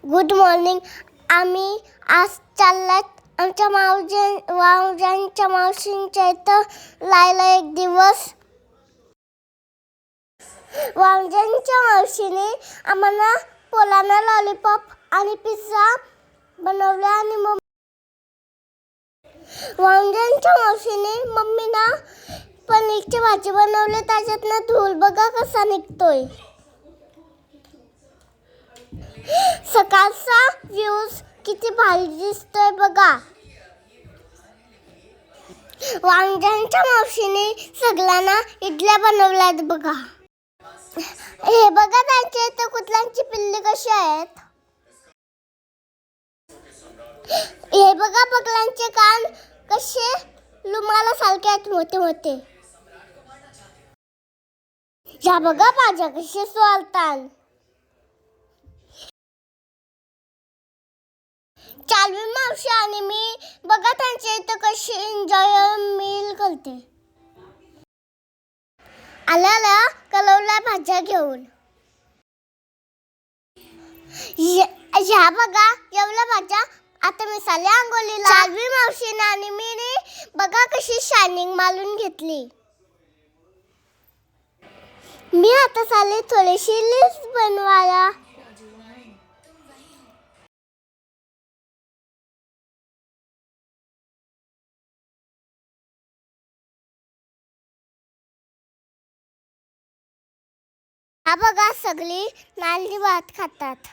Good morning. आम्ही आज चाललात आमच्या वावजांच्या मावशींच्या इथं लायला एक दिवस. वावजांच्या मावशीने आम्हाला पोलाना लॉलीपॉप आणि पिझ्झा बनवला आणि वावजांच्या मावशीने मम्मीना पनीरची भाजी बनवली. त्याच्यातनं धूळ बघा कसा निघतोय. सकाळचा व्ह्यूज किती भारी दिसतोय बघा. वांग्यांच्या मावशीने सगळ्यांना इडल्या बनवल्यात बघा. हे बघा त्यांच्या इथं कुत्र्यांची पिल्ली कशी आहेत. हे बघा बगलांचे कान कसे लुमाला सारखे आहेत, मोठे मोठे. या बघा माझ्या कसे सोलतात. चालवी मावशी आणि मी बघा त्यांच्या इथं कशी एन्जॉय मील करते. आल्याला कलवल्या भाज्या घेऊन. ह्या बघा एवढ्या भाज्या आता मिसाले अंघोळीला. चालवी मावशीने आणि मी बघा कशी शायनिंग मारून घेतली. मी आता चालले थोडीशी लिस्ट बनवायला. हा बघा सगळी नारळी भात खातात.